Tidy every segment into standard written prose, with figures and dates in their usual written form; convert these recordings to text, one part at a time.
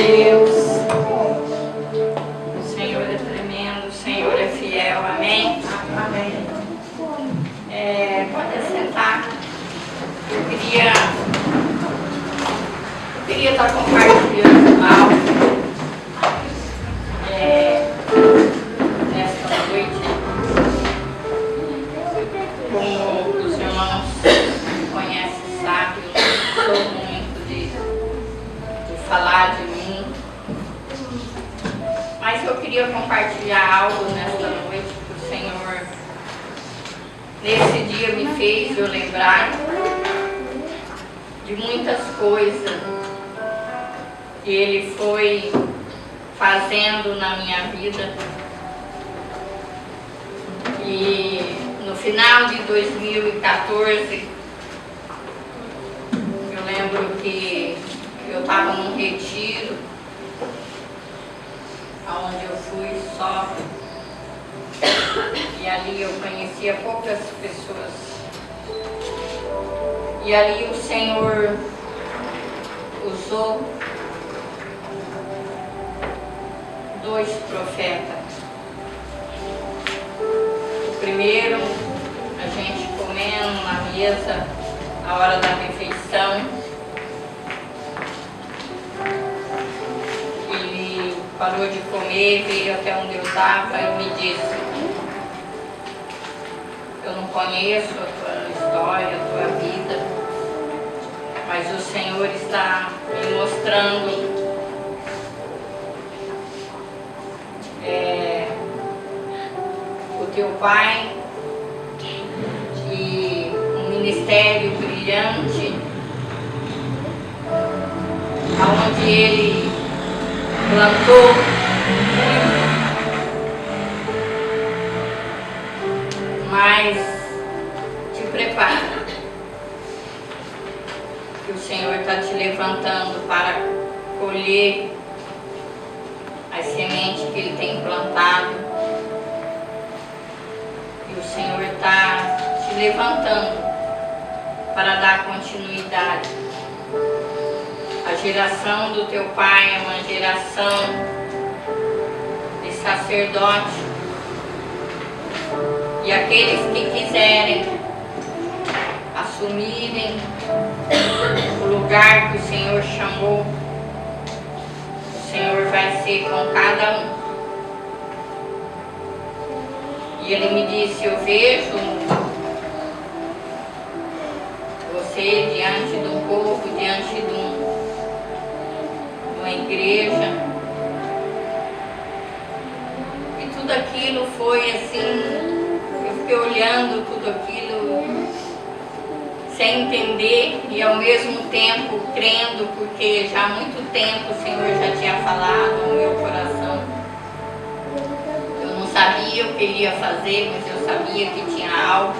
Deus, o Senhor é tremendo, o Senhor é fiel, amém? Amém. Pode sentar. Eu queria estar compartilhando algo nesta noite. Como os irmãos me conhecem, sabem, eu não sou muito de falar de mim, mas eu queria compartilhar algo nesta noite que o Senhor nesse dia me fez eu lembrar de muitas coisas que Ele foi fazendo na minha vida. E no final de 2014, eu lembro que eu estava num retiro, onde eu fui só, e ali eu conhecia poucas pessoas. E ali o Senhor usou 2 profetas. O primeiro, a gente comendo na mesa, a hora da refeição, ele parou de comer, veio até onde eu estava e me disse: eu não conheço a tua história, a tua vida, mas o Senhor está me mostrando o teu pai e um ministério brilhante, onde ele plantou mas te prepara, que o Senhor está te levantando para colher as sementes que Ele tem plantado, e o Senhor está te levantando para dar continuidade. A geração do teu pai é uma geração de sacerdote, e aqueles que quiserem assumirem o lugar que o Senhor chamou, o Senhor vai ser com cada um. E Ele me disse: eu vejo você diante de um povo, diante de uma igreja, e tudo aquilo foi assim. Eu fiquei olhando tudo aquilo sem entender e ao mesmo tempo crendo, porque já há muito tempo o Senhor já tinha falado no meu coração. Eu não sabia o que Ele ia fazer, mas eu sabia que tinha algo.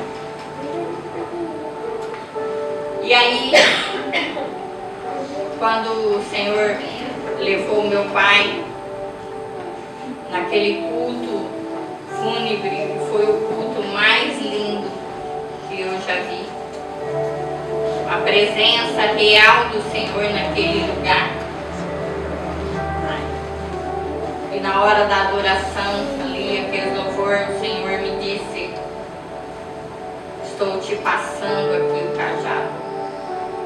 E aí, quando o Senhor levou meu pai naquele culto fúnebre, foi o culto mais lindo que eu já vi. A presença real do Senhor naquele lugar. E na hora da adoração, ali, aquele louvor, o Senhor me disse: estou te passando aqui o cajado.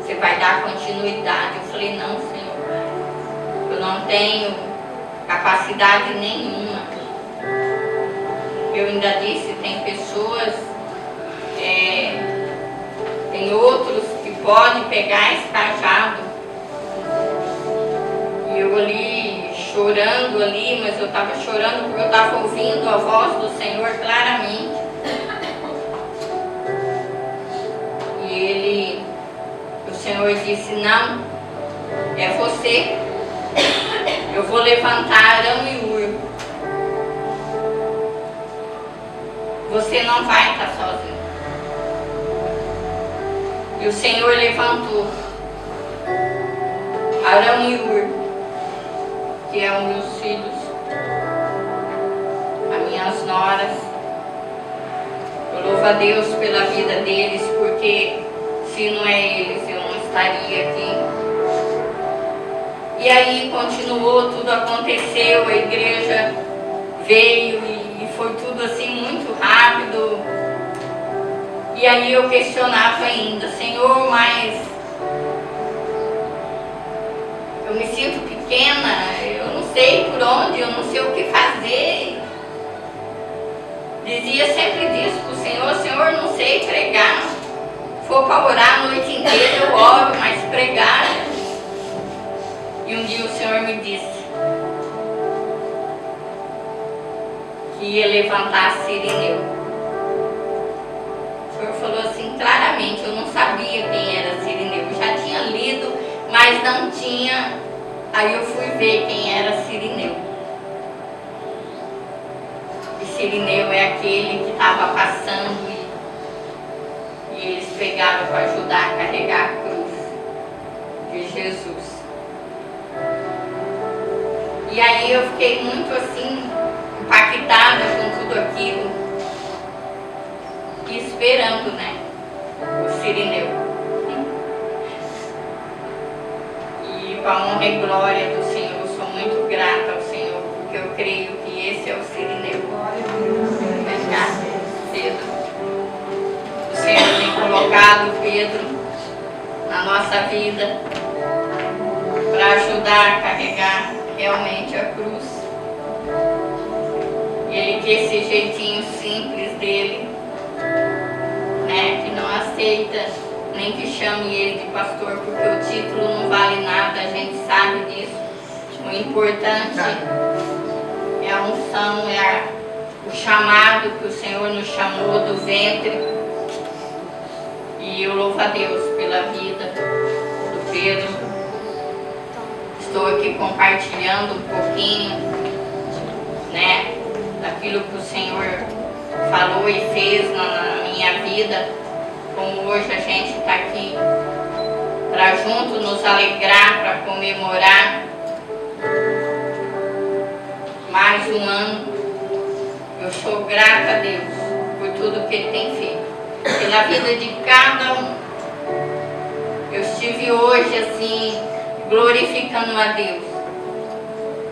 Você vai dar continuidade. Eu falei: não, Senhor, eu não tenho capacidade nenhuma. Eu ainda disse: tem pessoas, tem outros que podem pegar esse cajado. E eu ali, chorando ali, mas eu estava chorando porque eu estava ouvindo a voz do Senhor claramente. E o Senhor disse: não, é você. Eu vou levantar Arão e Hur. Você não vai estar sozinho. E o Senhor levantou Arão e Hur, que são meus filhos, as minhas noras. Eu louvo a Deus pela vida deles, porque se não é eles, eu não estaria aqui. E aí continuou, tudo aconteceu, a igreja veio e foi tudo assim muito rápido. E aí eu questionava ainda, Senhor, mas eu me sinto pequena, eu não sei por onde, eu não sei o que fazer. Dizia sempre disso para o Senhor, Senhor, não sei pregar. Se for para orar a noite inteira, eu oro, mas pregar. E um dia o Senhor me disse que ia levantar Cirineu. O Senhor falou assim claramente, eu não sabia quem era Cirineu. Eu já tinha lido, mas não tinha. Aí eu fui ver quem era Cirineu. E Cirineu é aquele que estava passando e eles pegaram para ajudar a carregar a cruz de Jesus. E aí eu fiquei muito assim, impactada com tudo aquilo, e esperando, né, o Cirineu. E com a honra e glória do Senhor, eu sou muito grata ao Senhor, porque eu creio que esse é o Cirineu. Vem cá, Pedro. O Senhor tem colocado Pedro na nossa vida para ajudar a carregar realmente a cruz. Ele que esse jeitinho simples dele, né, que não aceita nem que chame ele de pastor, porque o título não vale nada, a gente sabe disso. O importante é a unção, é o chamado que o Senhor nos chamou do ventre. E eu louvo a Deus pela vida do Pedro. Estou aqui compartilhando um pouquinho, né, daquilo que o Senhor falou e fez na minha vida. Como hoje a gente está aqui para junto nos alegrar, para comemorar mais um ano. Eu sou grata a Deus por tudo que Ele tem feito, pela vida de cada um. Eu estive hoje assim, glorificando a Deus,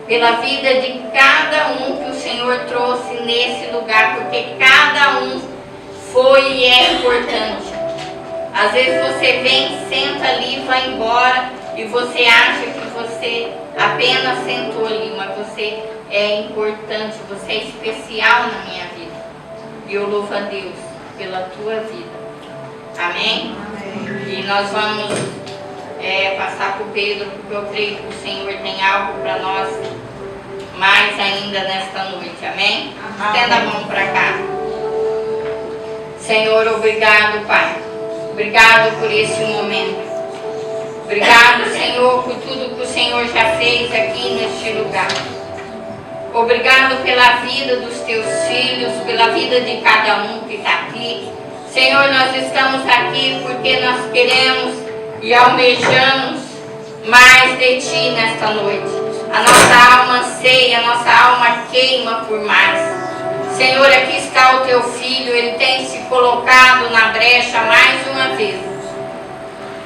pela vida de cada um que o Senhor trouxe nesse lugar, porque cada um foi e é importante. Às vezes você vem, senta ali, vai embora e você acha que você apenas sentou ali, mas você é importante, você é especial na minha vida. E eu louvo a Deus pela tua vida. Amém? Amém. E nós vamos passar para o Pedro, porque eu creio que o Senhor tem algo para nós mais ainda nesta noite. Amém? Estenda a mão para cá. Senhor, obrigado, Pai. Obrigado por esse momento. Obrigado, Senhor, por tudo que o Senhor já fez aqui neste lugar. Obrigado pela vida dos teus filhos, pela vida de cada um que está aqui. Senhor, nós estamos aqui porque nós queremos e almejamos mais de Ti nesta noite. A nossa alma anseia, a nossa alma queima por mais. Senhor, aqui está o Teu Filho, ele tem se colocado na brecha mais uma vez.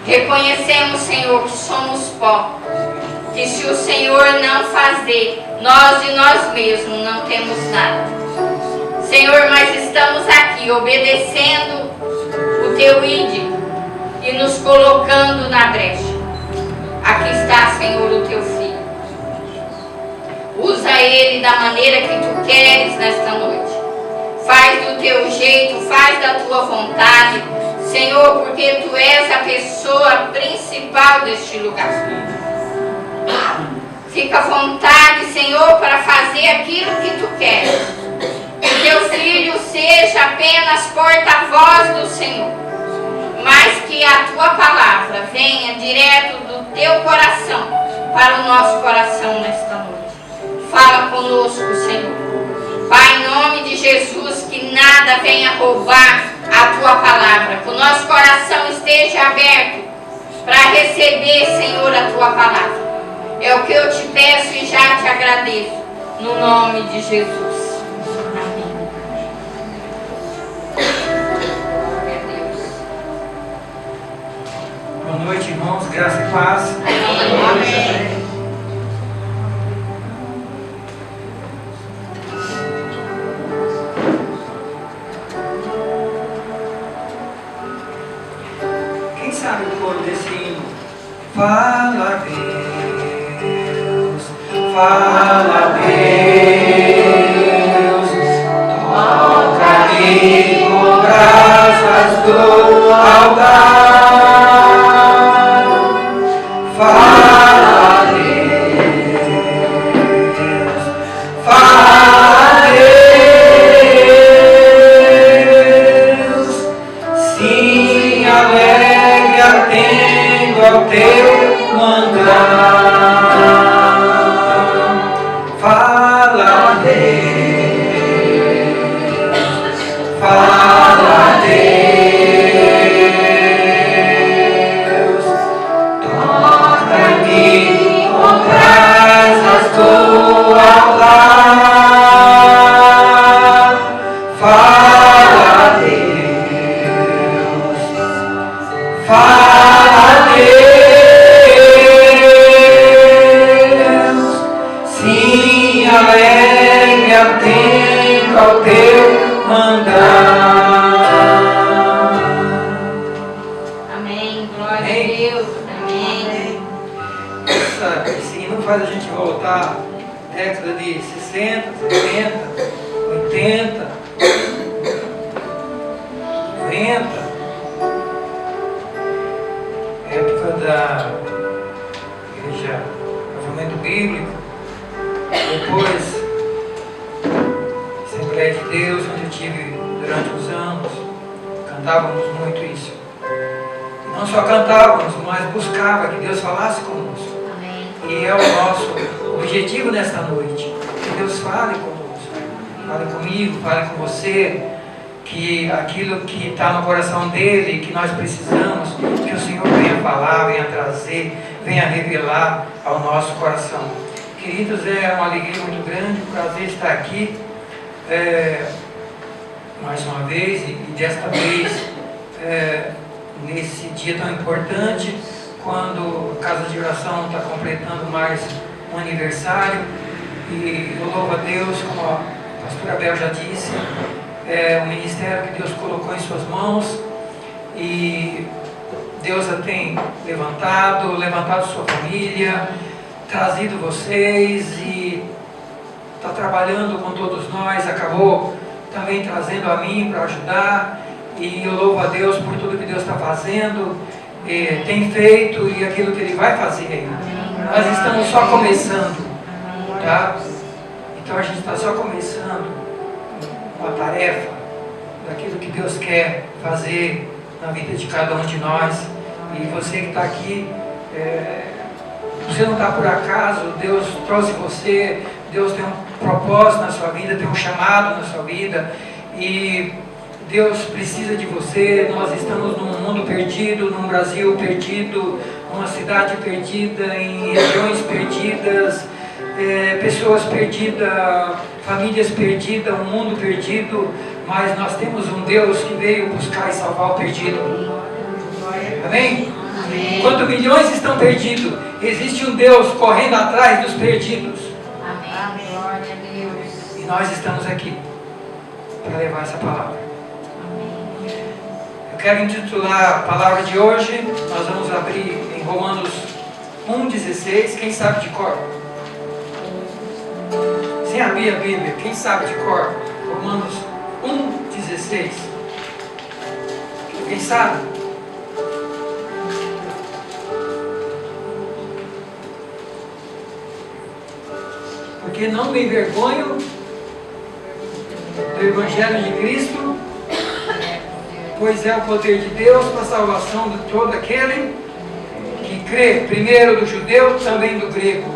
Reconhecemos, Senhor, que somos pó, que se o Senhor não fazer, nós de nós mesmos não temos nada. Senhor, mas estamos aqui obedecendo o Teu ídolo e nos colocando na brecha. Aqui está, Senhor, o Teu Filho. Usa ele da maneira que Tu queres nesta noite. Faz do Teu jeito, faz da Tua vontade, Senhor, porque Tu és a pessoa principal deste lugar. Fica à vontade, Senhor, para fazer aquilo que Tu queres. Que Teu Filho seja apenas porta-voz do Senhor, mas que a Tua palavra venha direto do Teu coração para o nosso coração nesta noite. Fala conosco, Senhor. Pai, em nome de Jesus, que nada venha roubar a Tua palavra. Que o nosso coração esteja aberto para receber, Senhor, a Tua palavra. É o que eu te peço e já te agradeço. No nome de Jesus. Amém. Boa noite, irmãos. Graça e paz. Amém. Fala, Deus, toca-me com brasas do altar. Fala, Deus, fala, Deus. Sim, alegre atendo ao teu mandar. Fala, Deus, fala, Deus, toca-me com brasas do altar. Fala, Deus, fala, Deus. Sim, alegre atento ao teu mandar. Amém. Glória a Deus. Amém. Esse hino faz a gente voltar década de 60, 70, 80, 90, época da igreja, movimento bíblico. Depois, Assembleia de Deus, onde eu tive durante os anos, cantávamos muito isso. Não só cantávamos, mas buscava que Deus falasse conosco. Amém. E é o nosso objetivo nesta noite, que Deus fale conosco, fale comigo, fale com você, que aquilo que está no coração dele, que nós precisamos, que o Senhor venha falar, venha trazer, venha revelar ao nosso coração. Queridos, é uma alegria muito grande, um prazer estar aqui mais uma vez e desta vez nesse dia tão importante, quando a Casa de Oração está completando mais um aniversário. E eu louvo a Deus, como a pastora Bel já disse, é um ministério que Deus colocou em suas mãos e Deus a tem levantado sua família, trazido vocês e está trabalhando com todos nós, acabou também trazendo a mim para ajudar, e eu louvo a Deus por tudo que Deus está fazendo, tem feito e aquilo que Ele vai fazer. Nós estamos só começando, tá? Então a gente está só começando uma tarefa daquilo que Deus quer fazer na vida de cada um de nós. E você que está aqui, você não está por acaso, Deus trouxe você, Deus tem um propósito na sua vida, tem um chamado na sua vida, e Deus precisa de você. Nós estamos num mundo perdido, num Brasil perdido, numa cidade perdida, em regiões perdidas, pessoas perdidas, famílias perdidas, um mundo perdido, mas nós temos um Deus que veio buscar e salvar o perdido. Amém? Amém. Enquanto milhões estão perdidos, existe um Deus correndo atrás dos perdidos. Amém. Glória a Deus. E nós estamos aqui para levar essa palavra. Amém. Eu quero intitular a palavra de hoje. Nós vamos abrir em Romanos 1,16. Quem sabe de cor? Sem abrir a Bíblia, quem sabe de cor? Romanos 1,16. Quem sabe? Porque não me envergonho do Evangelho de Cristo, pois é o poder de Deus para a salvação de todo aquele que crê, primeiro do judeu, também do grego.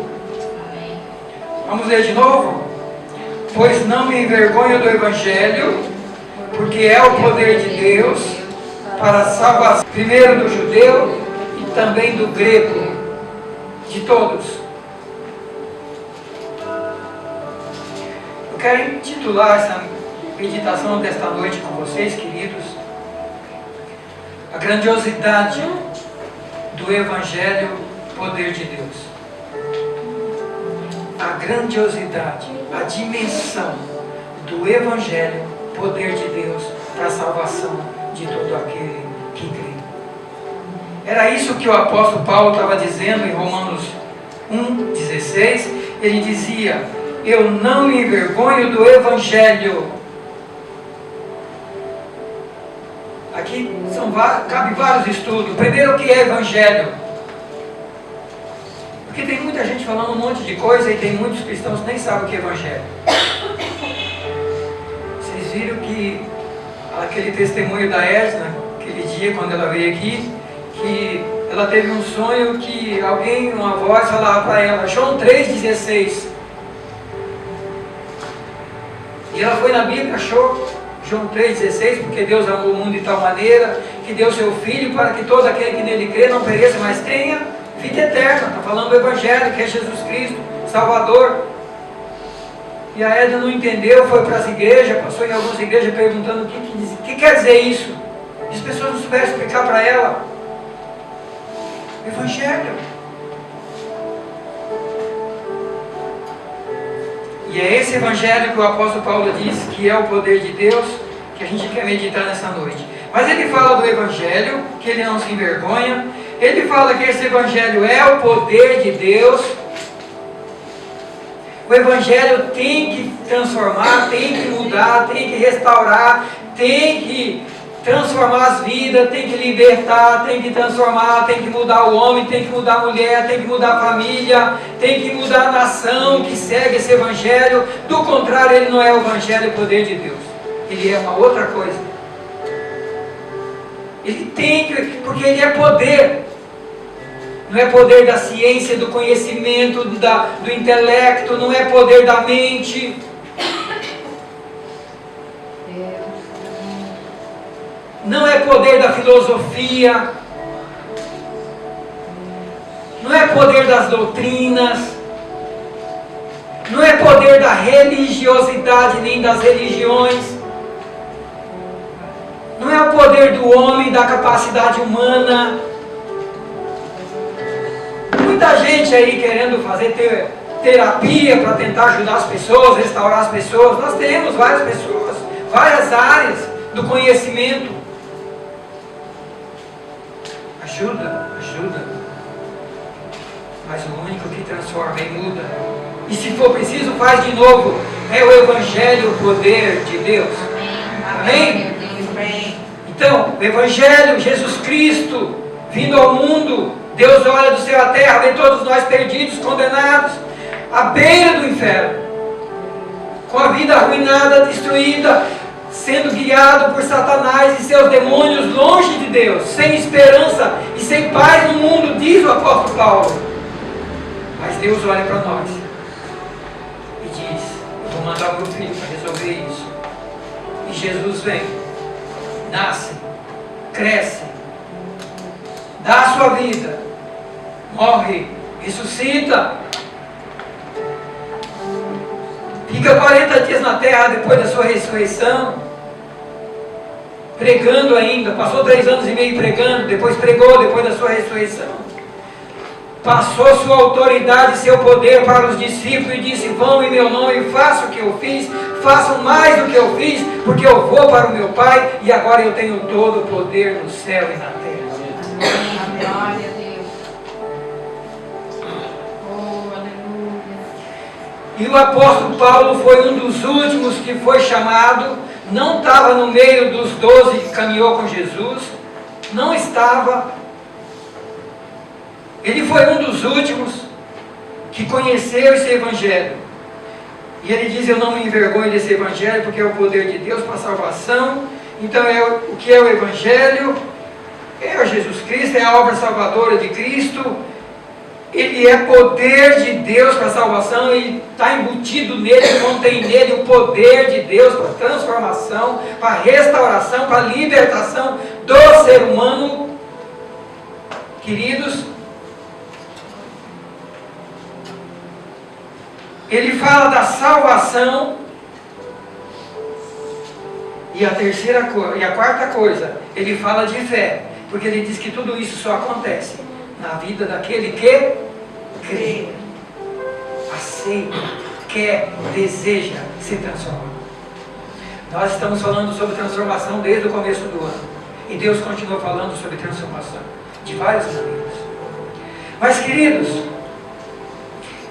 Amém. Vamos ler de novo? Pois não me envergonho do Evangelho, porque é o poder de Deus para a salvação, primeiro do judeu e também do grego, de todos. Eu quero intitular essa meditação desta noite com vocês, queridos, a grandiosidade do Evangelho, poder de Deus. A grandiosidade, a dimensão do Evangelho, poder de Deus para a salvação de todo aquele que crê. Era isso que o apóstolo Paulo estava dizendo em Romanos 1,16, ele dizia: eu não me envergonho do Evangelho. Aqui cabe vários estudos. Primeiro, o que é Evangelho? Porque tem muita gente falando um monte de coisa e tem muitos cristãos que nem sabem o que é Evangelho. Vocês viram que aquele testemunho da Edna, aquele dia quando ela veio aqui, que ela teve um sonho que alguém, uma voz falava para ela, João 3,16. E ela foi na Bíblia, achou João 3,16, porque Deus amou o mundo de tal maneira que deu seu Filho para que todo aquele que nele crê não pereça, mas tenha vida eterna. Está falando do Evangelho, que é Jesus Cristo, Salvador. E a Edna não entendeu, foi para as igrejas, passou em algumas igrejas perguntando o que quer dizer isso. E as pessoas não souberam explicar para ela. Evangelho. E é esse Evangelho que o apóstolo Paulo diz que é o poder de Deus, que a gente quer meditar nessa noite. Mas ele fala do Evangelho, que ele não se envergonha. Ele fala que esse Evangelho é o poder de Deus. O Evangelho tem que transformar, tem que mudar, tem que restaurar, tem que transformar as vidas, tem que libertar, tem que transformar, tem que mudar o homem, tem que mudar a mulher, tem que mudar a família, tem que mudar a nação que segue esse Evangelho. Do contrário, ele não é o Evangelho, o poder de Deus. Ele é uma outra coisa. Ele tem que, porque ele é poder. Não é poder da ciência, do conhecimento, do intelecto, não é poder da mente. Não é poder da filosofia. Não é poder das doutrinas. Não é poder da religiosidade nem das religiões. Não é o poder do homem, da capacidade humana. Muita gente aí querendo fazer terapia para tentar ajudar as pessoas, restaurar as pessoas. Nós temos várias pessoas, várias áreas do conhecimento. Ajuda. Mas o único que transforma e muda, e se for preciso faz de novo, é o Evangelho, o poder de Deus. Amém? Então, o Evangelho, Jesus Cristo vindo ao mundo. Deus olha do céu à terra, vê todos nós perdidos, condenados, à beira do inferno, com a vida arruinada, destruída, sendo guiado por Satanás e seus demônios, longe de Deus, sem esperança e sem paz no mundo, diz o apóstolo Paulo. Mas Deus olha para nós e diz: eu vou mandar o meu filho para resolver isso. E Jesus vem, nasce, cresce, dá a sua vida, morre, ressuscita, fica 40 dias na terra depois da sua ressurreição, pregando ainda, passou 3 anos e meio pregando, depois pregou depois da sua ressurreição, passou sua autoridade e seu poder para os discípulos e disse: vão em meu nome e façam o que eu fiz, façam mais do que eu fiz, porque eu vou para o meu Pai e agora eu tenho todo o poder no céu e na terra. Glória a Deus. Oh, aleluia. E o apóstolo Paulo foi um dos últimos que foi chamado, não estava no meio dos 12 que caminhou com Jesus, não estava. Ele foi um dos últimos que conheceu esse Evangelho. E ele diz: eu não me envergonho desse Evangelho, porque é o poder de Deus para a salvação. Então, o que é o Evangelho? É Jesus Cristo, é a obra salvadora de Cristo. Ele é poder de Deus para a salvação, e está embutido nele, contém nele o poder de Deus para a transformação, para a restauração, para a libertação do ser humano. Queridos, ele fala da salvação. E a quarta coisa, ele fala de fé, porque ele diz que tudo isso só acontece na vida daquele que crê, aceita, quer, deseja ser transformado. Nós estamos falando sobre transformação desde o começo do ano, e Deus continua falando sobre transformação de várias maneiras. Mas, queridos,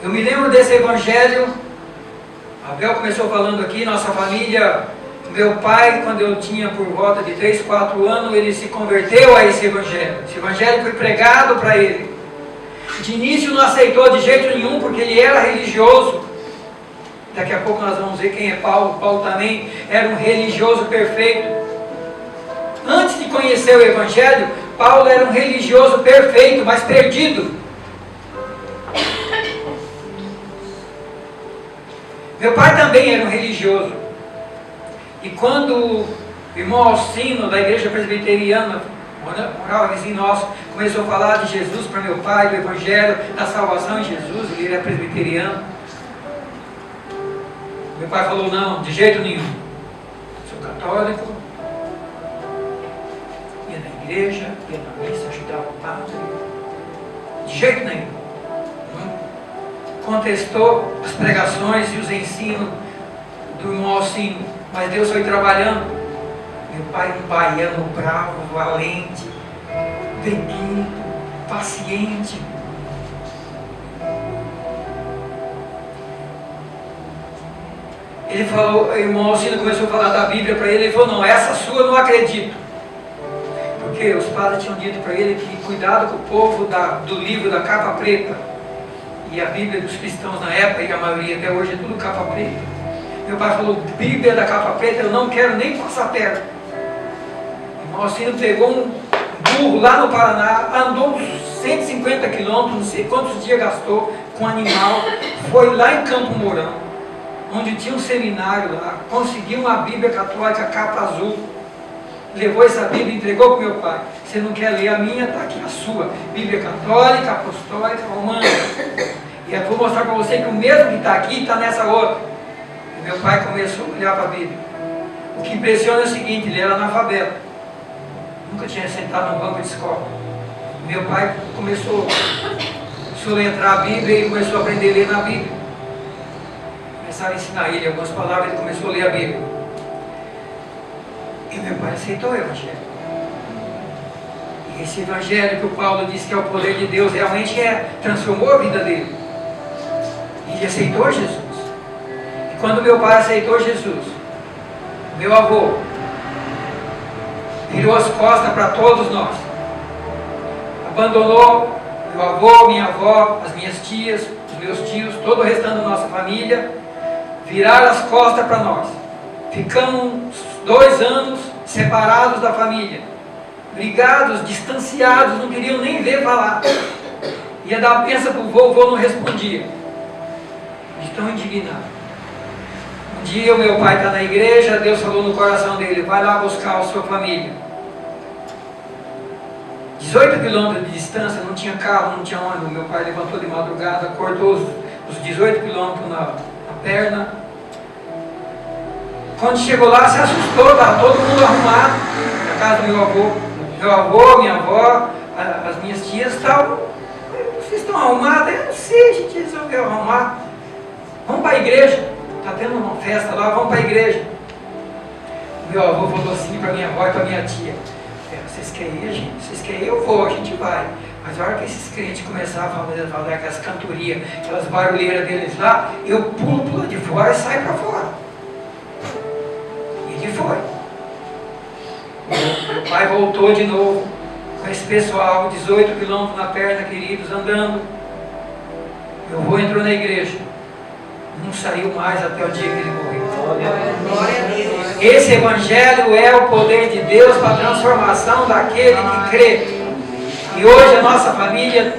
Eu me lembro desse evangelho. Abel começou falando aqui, nossa família, meu pai, quando eu tinha por volta de 3, 4 anos, ele se converteu a esse evangelho. Esse evangelho foi pregado para ele. De início não aceitou de jeito nenhum, porque ele era religioso. Daqui a pouco nós vamos ver quem é Paulo. Paulo também era um religioso perfeito. Antes de conhecer o evangelho, Paulo era um religioso perfeito, mas perdido. Meu pai também era um religioso. E quando o irmão Alcino, da igreja presbiteriana, morava vizinho nosso, começou a falar de Jesus para meu pai, do evangelho, da salvação em Jesus, ele era presbiteriano. Meu pai falou, não, de jeito nenhum. Sou católico, ia na igreja, ia na missa, ajudava o padre. De jeito nenhum. Contestou as pregações e os ensinos do irmão Alcino, mas Deus foi trabalhando. Meu pai um baiano bravo, valente, benigno, paciente. Ele falou, o irmão Alcino começou a falar da Bíblia para ele, ele falou, não, essa sua eu não acredito. Porque os padres tinham dito para ele que cuidado com o povo do livro da capa preta. E a Bíblia dos cristãos na época, e a maioria até hoje, é tudo capa preta. Meu pai falou, Bíblia da capa preta, eu não quero nem passar perto. O irmão Alcino pegou um burro lá no Paraná, andou uns 150 quilômetros, não sei quantos dias gastou com animal, foi lá em Campo Mourão, onde tinha um seminário lá, conseguiu uma Bíblia católica capa azul, levou essa Bíblia e entregou para o meu pai. Você não quer ler a minha? Está aqui a sua. Bíblia católica, apostólica, romana. E eu vou mostrar para você que o mesmo que está aqui está nessa outra. E meu pai começou a olhar para a Bíblia. O que impressiona é o seguinte, ele era analfabeto. Nunca tinha sentado num banco de escola. Meu pai começou a soletrar a Bíblia e começou a aprender a ler na Bíblia. Começaram a ensinar ele algumas palavras, ele começou a ler a Bíblia. E meu pai aceitou o evangelho. E esse evangelho que o Paulo disse que é o poder de Deus, realmente transformou a vida dele. E ele aceitou Jesus. E quando meu pai aceitou Jesus, meu avô virou as costas para todos nós. Abandonou meu avô, minha avó, as minhas tias, os meus tios, todo o restante da nossa família, viraram as costas para nós. Ficamos 2 anos separados da família, brigados, distanciados, não queriam nem ver falar. Ia dar benção para o vô não respondia. Estão indignados. Um dia o meu pai está na igreja, Deus falou no coração dele, vai lá buscar a sua família. 18 quilômetros de distância, não tinha carro, não tinha ônibus. Meu pai levantou de madrugada, cortou os 18 quilômetros na perna. Quando chegou lá, se assustou, estava todo mundo arrumado na casa do meu avô. Meu avô, minha avó, as minhas tias estavam, vocês estão arrumados? Eu não sei, a gente resolveu arrumar. Vamos para a igreja, está tendo uma festa lá, vamos para a igreja. Meu avô falou assim para minha avó e para minha tia, vocês querem ir, gente? Vocês querem ir? Eu vou, a gente vai. Mas a hora que esses crentes começaram a falar aquelas cantorias, aquelas barulheiras deles lá, eu pulo de fora e saio para fora. E ele foi. Meu pai voltou de novo com esse pessoal, 18 quilômetros na perna, queridos, andando. Meu avô entrou na igreja. Não saiu mais até o dia que ele morreu. Glória a Deus. Esse evangelho é o poder de Deus para a transformação daquele que crê. E hoje a nossa família,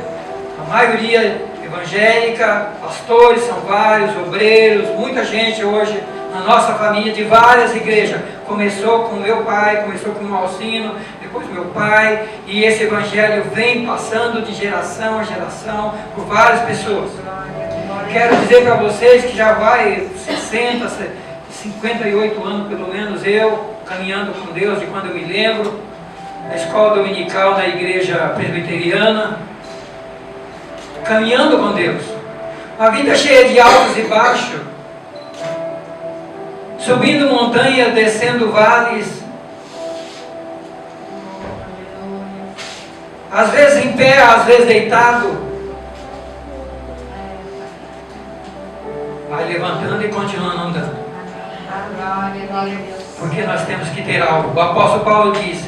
a maioria evangélica, pastores, são vários, obreiros, muita gente hoje na nossa família de várias igrejas. Começou com meu pai, começou com o Alcino, depois meu pai, e esse evangelho vem passando de geração a geração por várias pessoas. Quero dizer para vocês que já vai 60, 58 anos pelo menos eu, caminhando com Deus, de quando eu me lembro, na escola dominical, na igreja presbiteriana, caminhando com Deus. Uma vida cheia de altos e baixos, subindo montanhas, descendo vales, às vezes em pé, às vezes deitado. vai levantando e continuando andando. Glória a Deus. Porque nós temos que ter algo. O apóstolo Paulo diz: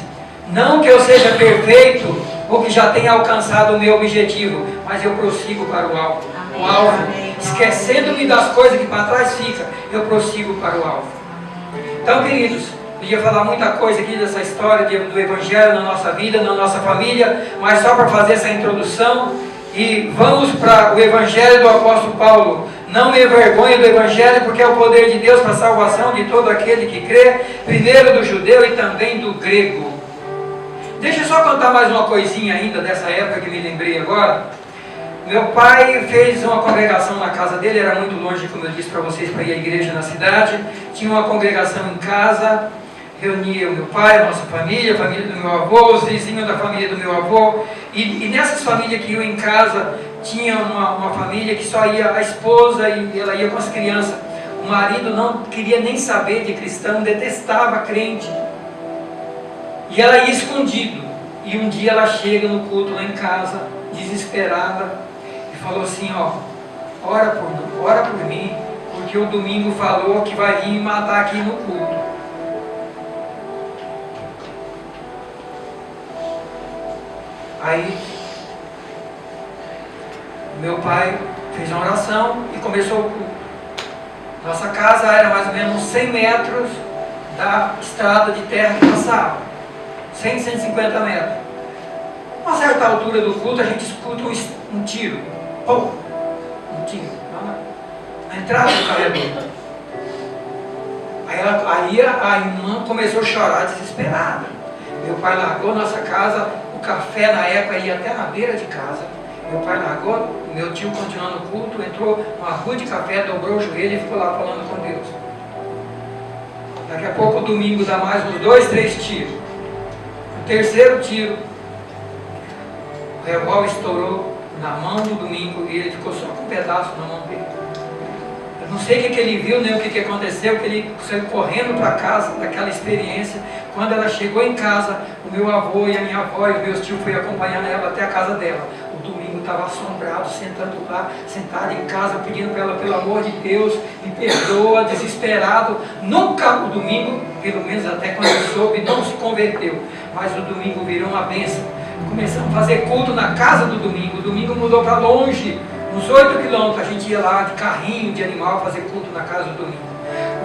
não que eu seja perfeito ou que já tenha alcançado o meu objetivo, mas eu prossigo para o alvo. Amém. O alvo. Amém. Esquecendo-me das coisas que para trás ficam, eu prossigo para o alvo. Então, queridos, podia falar muita coisa aqui dessa história do Evangelho na nossa vida, na nossa família, mas só para fazer essa introdução, e vamos para o Evangelho do apóstolo Paulo. Não me envergonhe do Evangelho, porque é o poder de Deus para a salvação de todo aquele que crê, primeiro do judeu e também do grego. Deixa eu só contar mais uma coisinha ainda dessa época que me lembrei agora. Meu pai fez uma congregação na casa dele, era muito longe, como eu disse para vocês, para ir à igreja na cidade. Tinha uma congregação em casa, reunia o meu pai, a nossa família, a família do meu avô, os vizinhos da família do meu avô. E nessas famílias que iam em casa, tinha uma família que só ia a esposa e ela ia com as crianças. O marido não queria nem saber de cristão, detestava crente. E ela ia escondido. E um dia ela chega no culto lá em casa, desesperada, e falou assim: ó, ora por mim, porque o domingo falou que vai vir me matar aqui no culto. Aí, meu pai fez uma oração e começou o culto. Nossa casa era mais ou menos 100 metros da estrada de terra que passava. 100, 150 metros. A uma certa altura do culto, a gente escuta um tiro. Pum! Um tiro. Na entrada do corredor. Aí a irmã começou a chorar desesperada. Meu pai largou nossa casa. O café na época ia até na beira de casa. Meu pai largou, meu tio continuando o culto, entrou numa rua de café, dobrou o joelho e ficou lá falando com Deus. Daqui a pouco o domingo dá mais uns 2, 3 tiros. O terceiro tiro, o revólver estourou na mão do domingo e ele ficou só com um pedaço na mão dele. Eu não sei o que ele viu, nem o que aconteceu, que ele saiu correndo para casa daquela experiência. Quando ela chegou em casa, o meu avô e a minha avó e os meus tios foram acompanhando ela até a casa dela. O domingo estava assombrado, sentado em casa, pedindo para ela, pelo amor de Deus, me perdoa, desesperado. Nunca o domingo, pelo menos até quando eu soube, não se converteu. Mas o domingo virou uma bênção. Começamos a fazer culto na casa do domingo. O domingo mudou para longe, uns 8 quilômetros. A gente ia lá de carrinho, de animal, fazer culto na casa do domingo.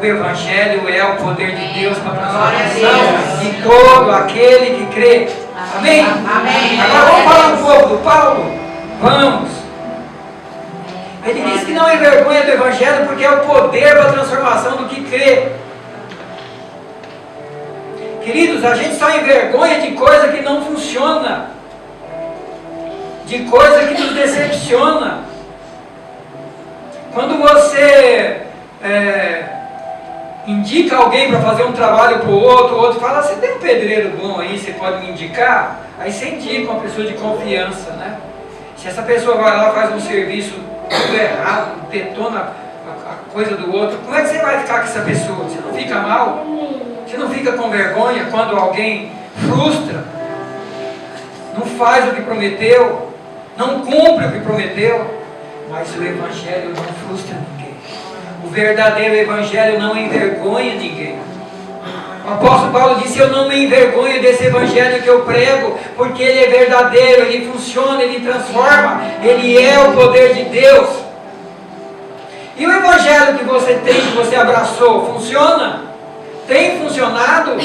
O Evangelho é o poder de Deus para a transformação de todo aquele que crê. Amém? Amém. Agora vamos falar um pouco do Paulo? Vamos. Ele diz que não envergonha do Evangelho porque é o poder para a transformação do que crê. Queridos, a gente só envergonha de coisa que não funciona, de coisa que nos decepciona. Quando você indica alguém para fazer um trabalho para o outro fala: você tem um pedreiro bom aí, você pode me indicar? Aí você indica uma pessoa de confiança, né? Se essa pessoa vai lá e faz um serviço tudo errado, detona a coisa do outro, como é que você vai ficar com essa pessoa? Você não fica mal? Você não fica com vergonha quando alguém frustra, não faz o que prometeu, não cumpre o que prometeu? Mas o Evangelho não frustra ninguém. O verdadeiro Evangelho não envergonha ninguém. O apóstolo Paulo disse: eu não me envergonho desse Evangelho que eu prego, porque ele é verdadeiro, ele funciona, ele transforma, ele é o poder de Deus. E o Evangelho que você tem, que você abraçou, funciona? Tem funcionado?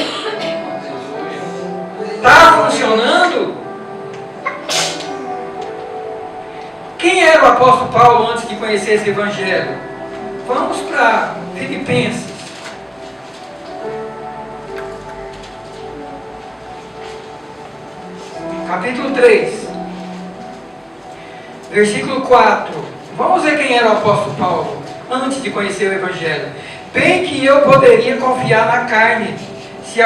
Está funcionando? Quem era o apóstolo Paulo antes de conhecer esse Evangelho? Vamos para Filipenses. Capítulo 3. Versículo 4. Vamos ver quem era o apóstolo Paulo antes de conhecer o Evangelho. Bem que eu poderia confiar na carne. Se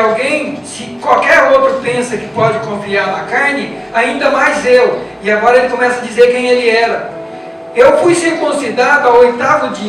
qualquer outro pensa que pode confiar na carne, ainda mais eu. E agora ele começa a dizer quem ele era. Eu fui circuncidado ao 8º dia.